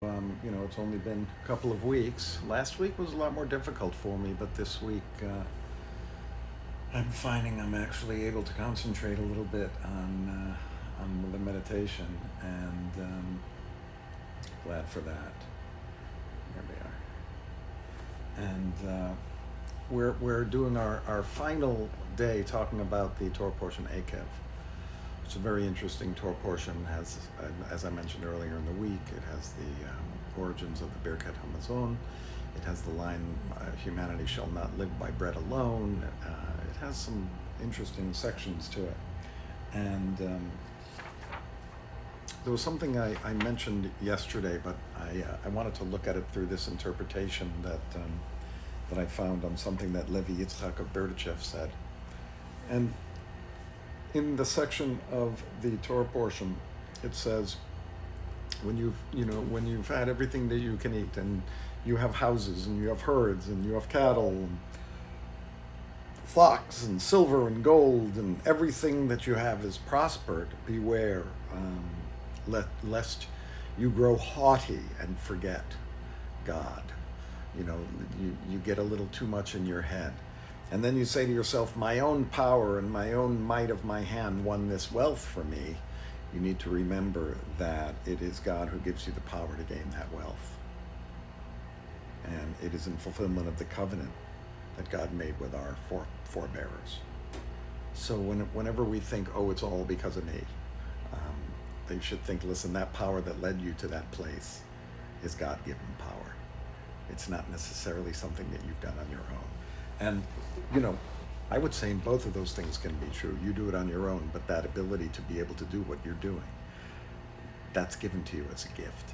It's only been a couple of weeks. Last week was a lot more difficult for me, but this week I'm finding I'm actually able to concentrate a little bit on the meditation, and glad for that. There we are. And we're doing our final day talking about the Torah portion Akev. It's a very interesting Torah portion. Has, as I mentioned earlier in the week, it has the origins of the Birkat Hamazon. It has the line, humanity shall not live by bread alone. It has some interesting sections to it. And there was something I mentioned yesterday, but I wanted to look at it through this interpretation that I found on something that Levi Yitzchak of Berdichev said. And in the section of the Torah portion, it says, when you've had everything that you can eat, and you have houses, and you have herds, and you have cattle, and flocks, and silver, and gold, and everything that you have is prospered, beware, lest you grow haughty and forget God. You get a little too much in your head. And then you say to yourself, my own power and my own might of my hand won this wealth for me. You need to remember that it is God who gives you the power to gain that wealth. And it is in fulfillment of the covenant that God made with our forebearers. So whenever we think, oh, it's all because of me, they should think, listen, that power that led you to that place is God-given power. It's not necessarily something that you've done on your own. And, I would say both of those things can be true. You do it on your own, but that ability to be able to do what you're doing, that's given to you as a gift.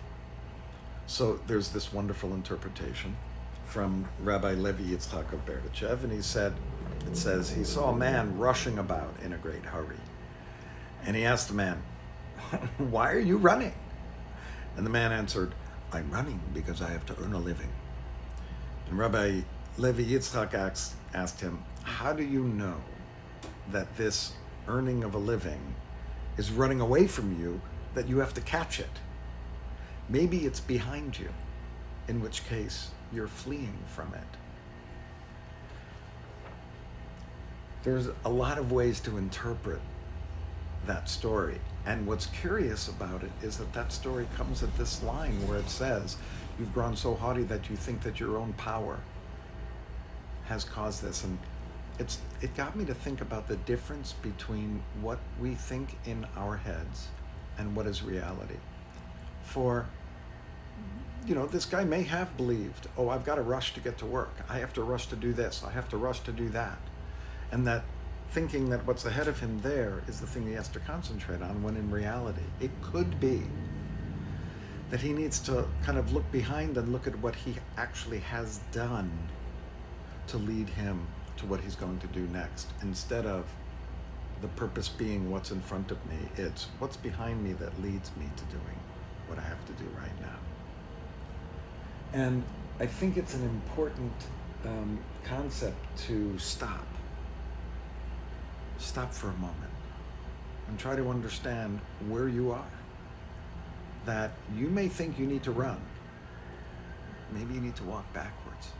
So there's this wonderful interpretation from Rabbi Levi Yitzchak of Berdichev, and it says, he saw a man rushing about in a great hurry. And he asked the man, why are you running? And the man answered, I'm running because I have to earn a living. And Rabbi Levi Yitzchak asked him, how do you know that this earning of a living is running away from you, that you have to catch it? Maybe it's behind you, in which case you're fleeing from it. There's a lot of ways to interpret that story. And what's curious about it is that story comes at this line where it says, you've grown so haughty that you think that your own power has caused this. And it got me to think about the difference between what we think in our heads and what is reality. For, this guy may have believed, oh, I've got to rush to get to work. I have to rush to do this. I have to rush to do that. And that thinking that what's ahead of him there is the thing he has to concentrate on, when in reality, it could be that he needs to kind of look behind and look at what he actually has done to lead him to what he's going to do next, instead of the purpose being what's in front of me. It's what's behind me that leads me to doing what I have to do right now. And I think it's an important concept to stop for a moment and try to understand where you are. That you may think you need to run. Maybe you need to walk backwards.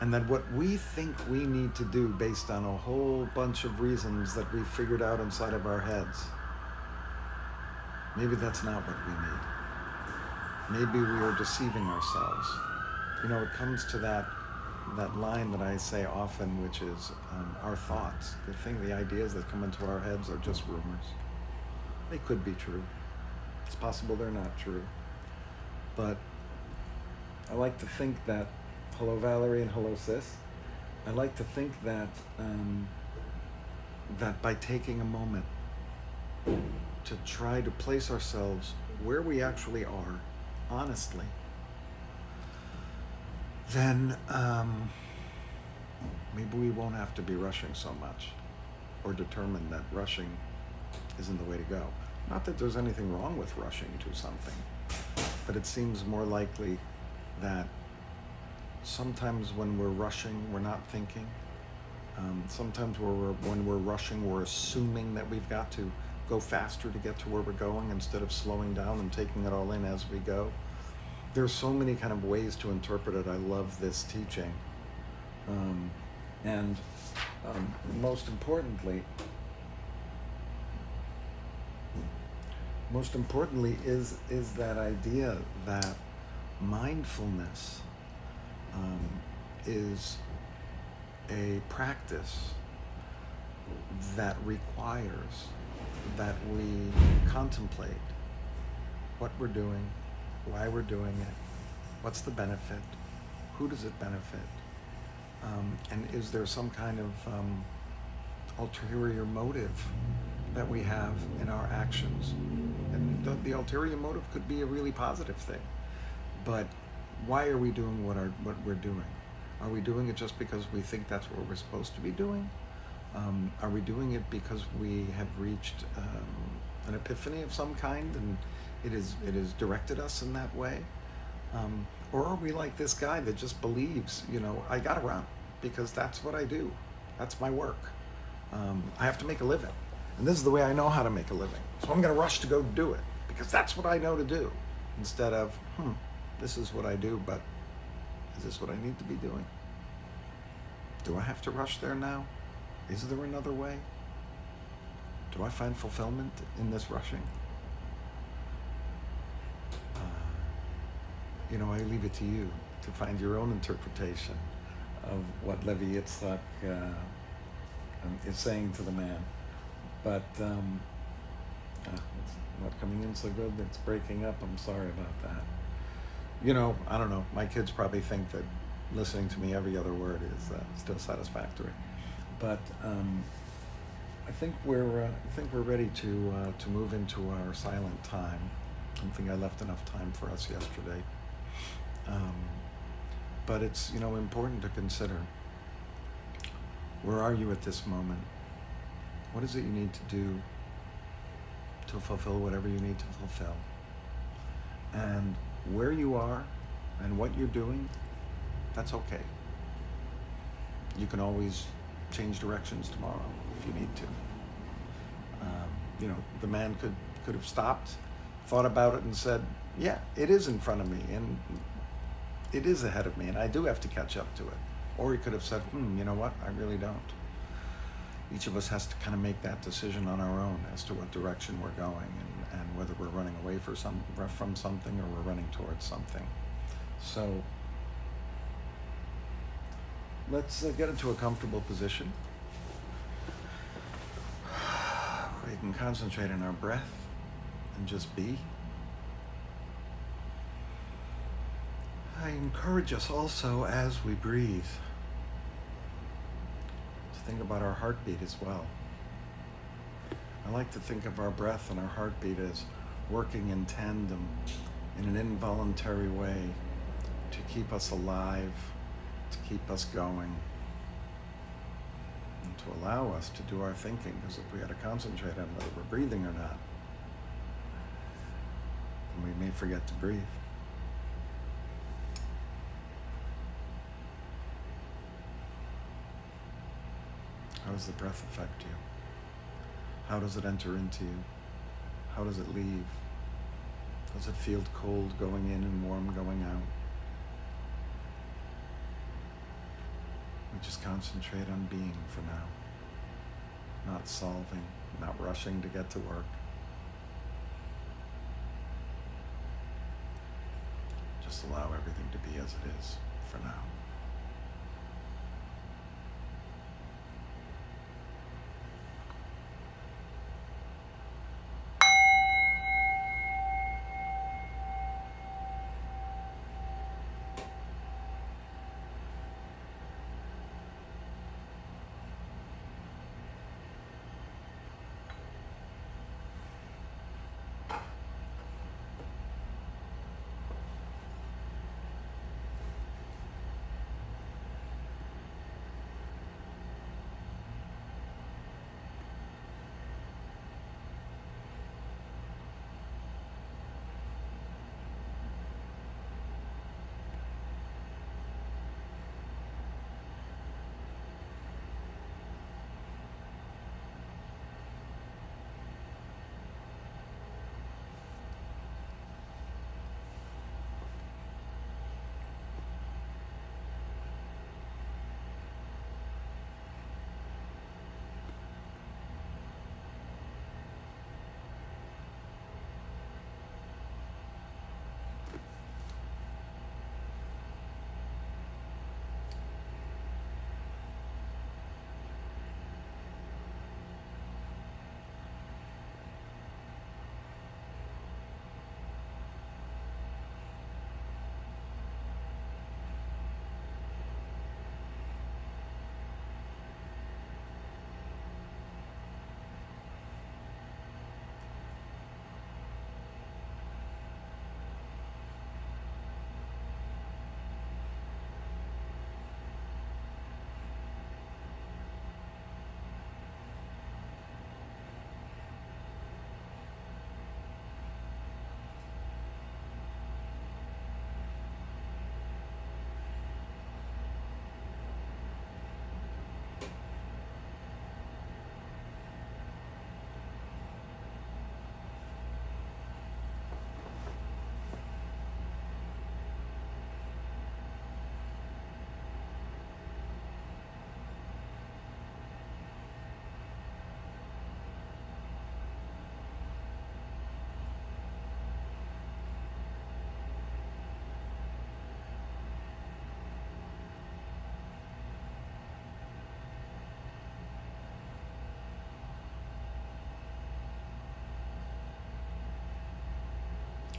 And that what we think we need to do based on a whole bunch of reasons that we've figured out inside of our heads, maybe that's not what we need. Maybe we are deceiving ourselves. It comes to that line that I say often, which is our thoughts. The ideas that come into our heads are just rumors. They could be true. It's possible they're not true. But I like to think that, hello Valerie and hello sis, I like to think that that by taking a moment to try to place ourselves where we actually are, honestly, then maybe we won't have to be rushing so much, or determine that rushing isn't the way to go. Not that there's anything wrong with rushing to something, but it seems more likely that sometimes when we're rushing, we're not thinking. Sometimes when we're rushing, we're assuming that we've got to go faster to get to where we're going instead of slowing down and taking it all in as we go. There's so many kind of ways to interpret it. I love this teaching. And most importantly is that idea that mindfulness is a practice that requires that we contemplate what we're doing, why we're doing it, what's the benefit, who does it benefit, and is there some kind of ulterior motive that we have in our actions. And the ulterior motive could be a really positive thing, but why are we doing what we're doing? Are we doing it just because we think that's what we're supposed to be doing? Are we doing it because we have reached an epiphany of some kind and it has directed us in that way? Or are we like this guy that just believes, I gotta run because that's what I do. That's my work. I have to make a living. And this is the way I know how to make a living. So I'm gonna rush to go do it because that's what I know to do. Instead of, this is what I do, but is this what I need to be doing? Do I have to rush there now? Is there another way? Do I find fulfillment in this rushing? I leave it to you to find your own interpretation of what Levi Yitzchak is saying to the man. But it's not coming in so good. It's breaking up. I'm sorry about that. I don't know. My kids probably think that listening to me every other word is still satisfactory. But I think we're ready to move into our silent time. I don't think I left enough time for us yesterday. But it's important to consider, where are you at this moment? What is it you need to do to fulfill whatever you need to fulfill? And where you are and what you're doing, that's okay. You can always change directions tomorrow if you need to. The man could have stopped, thought about it and said, yeah, it is in front of me and it is ahead of me and I do have to catch up to it. Or he could have said, you know what, I really don't. Each of us has to kind of make that decision on our own as to what direction we're going and whether we're running away from something or we're running towards something. So let's get into a comfortable position. We can concentrate on our breath and just be. I encourage us also as we breathe to think about our heartbeat as well. I like to think of our breath and our heartbeat as working in tandem in an involuntary way to keep us alive, to keep us going, and to allow us to do our thinking, because if we got to concentrate on whether we're breathing or not, then we may forget to breathe. How does the breath affect you? How does it enter into you? How does it leave? Does it feel cold going in and warm going out? We just concentrate on being for now, not solving, not rushing to get to work. Just allow everything to be as it is for now.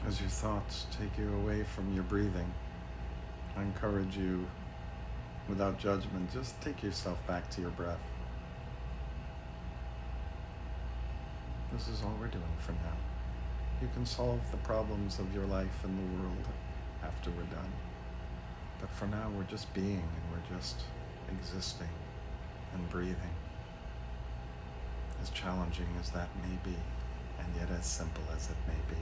As your thoughts take you away from your breathing, I encourage you, without judgment, just take yourself back to your breath. This is all we're doing for now. You can solve the problems of your life and the world after we're done. But for now, we're just being, and we're just existing and breathing. As challenging as that may be, and yet as simple as it may be.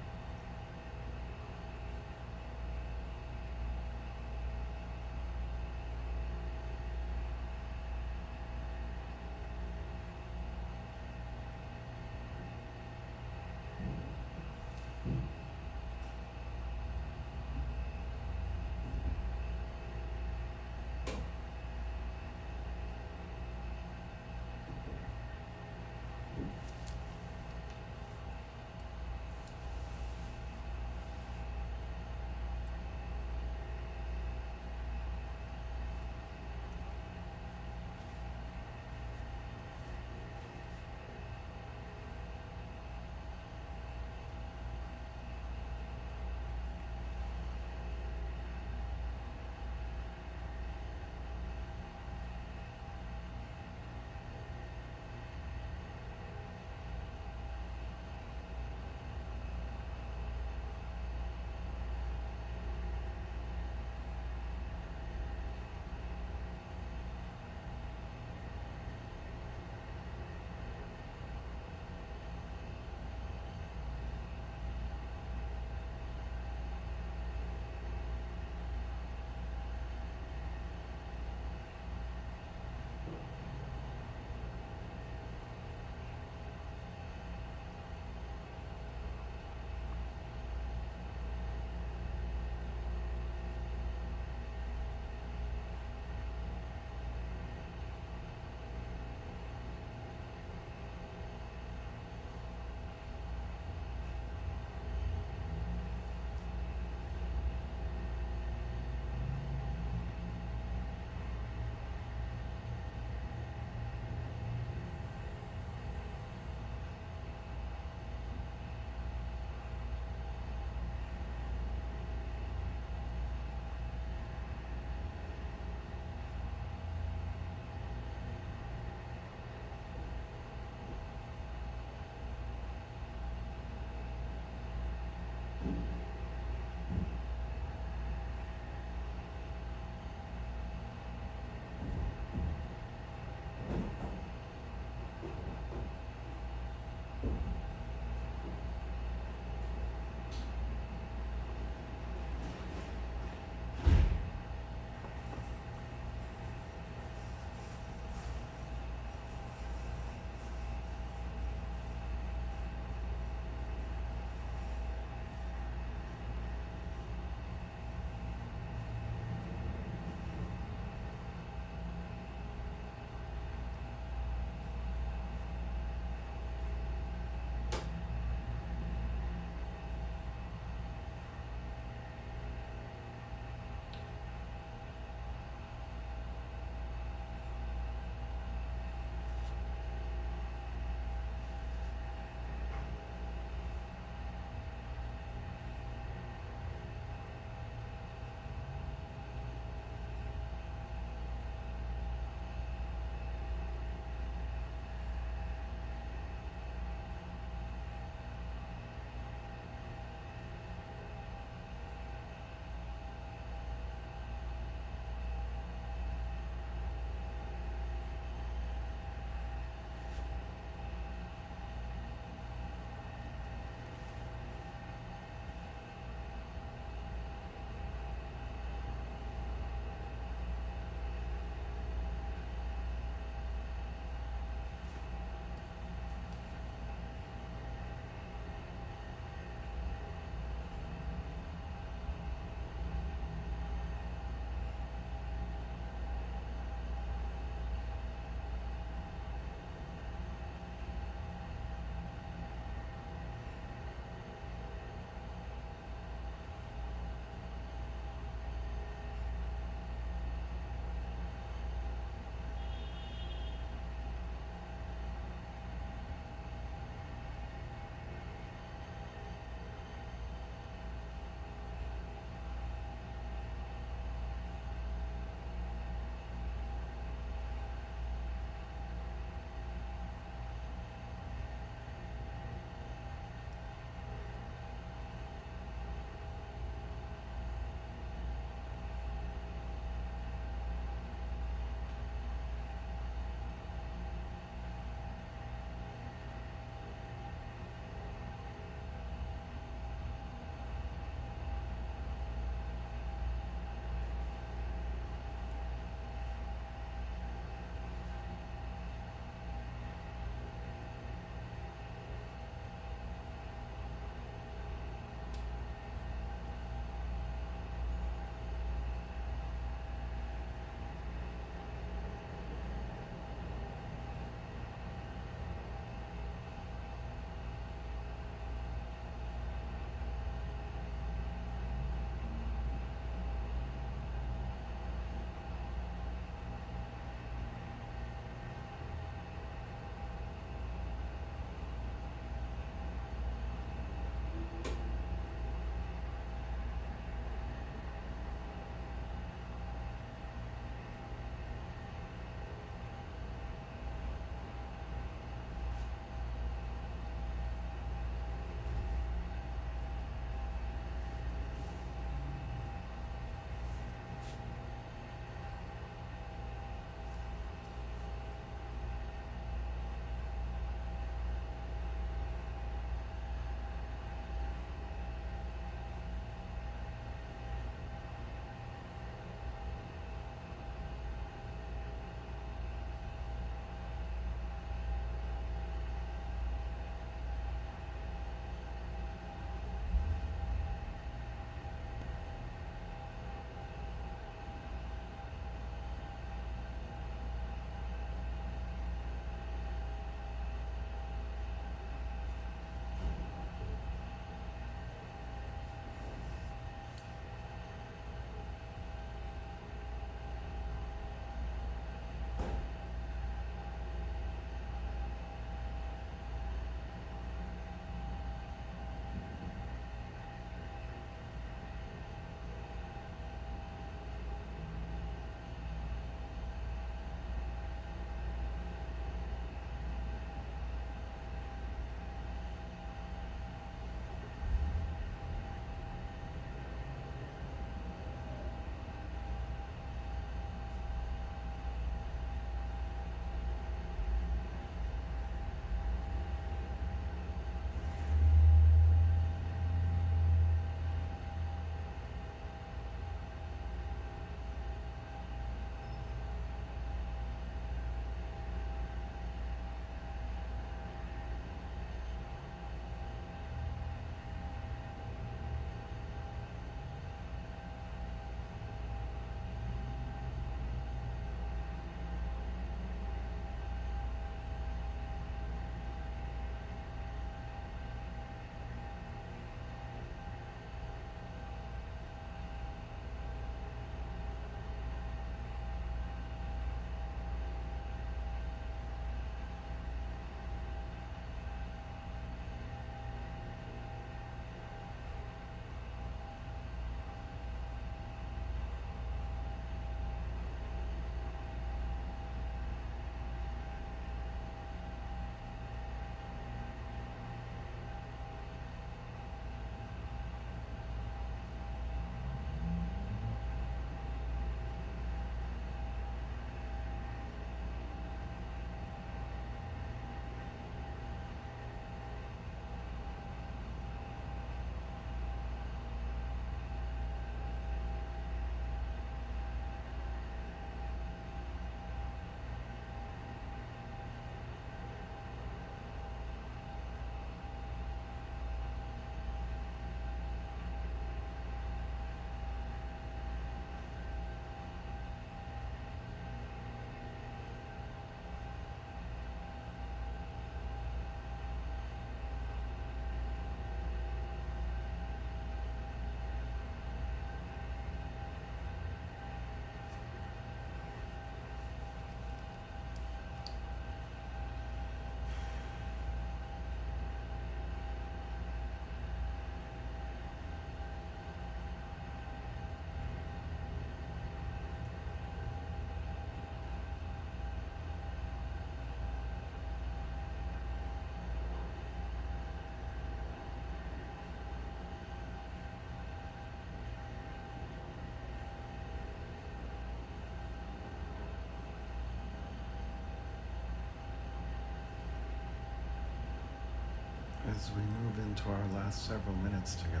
as we move into our last several minutes together.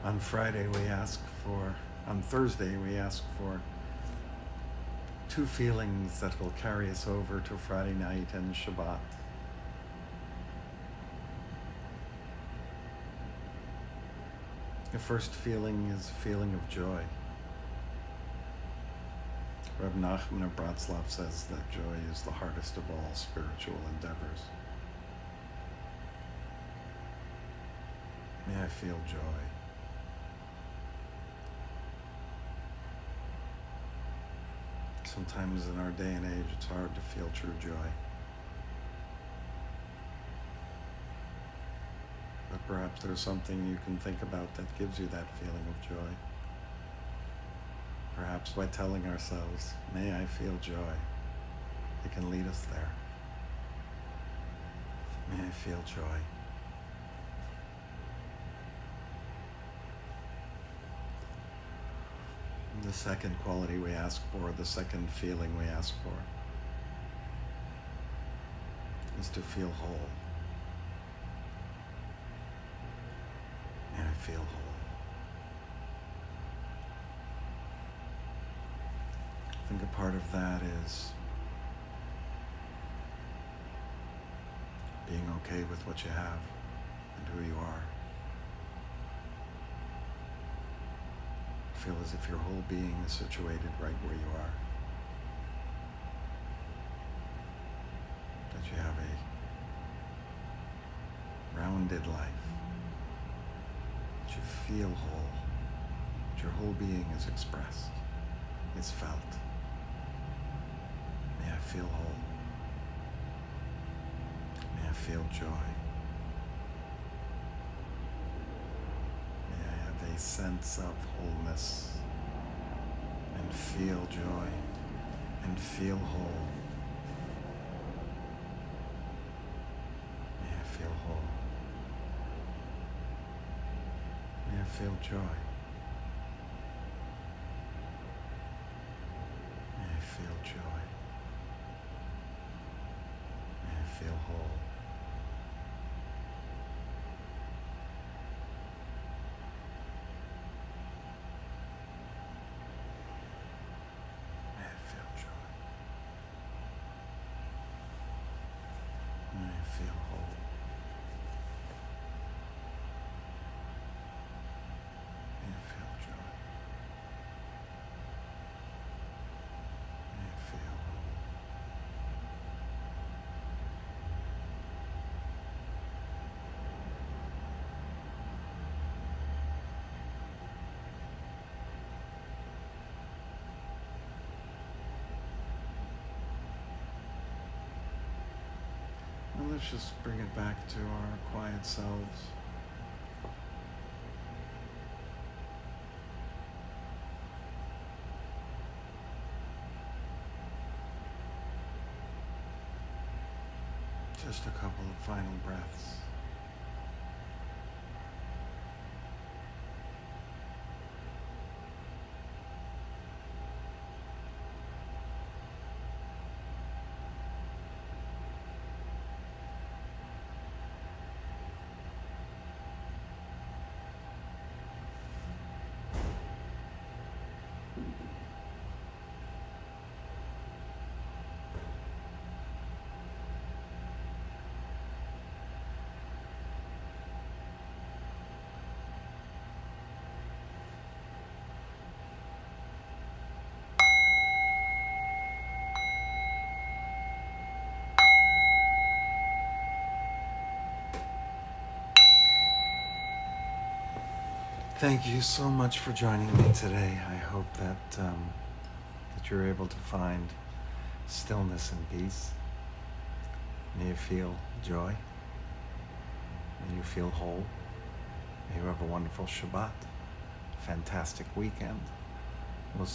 On Thursday, we ask for two feelings that will carry us over to Friday night and Shabbat. The first feeling is a feeling of joy. Rabbi Nachman of Bratslav says that joy is the hardest of all spiritual endeavors. May I feel joy. Sometimes in our day and age, it's hard to feel true joy. But perhaps there's something you can think about that gives you that feeling of joy. Perhaps by telling ourselves, may I feel joy, it can lead us there. May I feel joy. The second quality we ask for, the second feeling we ask for, is to feel whole. May I feel whole. I think a part of that is being okay with what you have and who you are. Feel as if your whole being is situated right where you are. That you have a rounded life. That you feel whole. That your whole being is expressed, is felt. May I feel whole. May I feel joy. A sense of wholeness and feel joy and feel whole. May I feel whole. May I feel joy. May I feel joy. May I feel whole. Feel whole. May I feel joy. May I feel whole. Now let's just bring it back to our quiet selves. Just a couple of final breaths. Thank you so much for joining me today. I hope that you're able to find stillness and peace. May you feel joy. May you feel whole. May you have a wonderful Shabbat. Fantastic weekend. We'll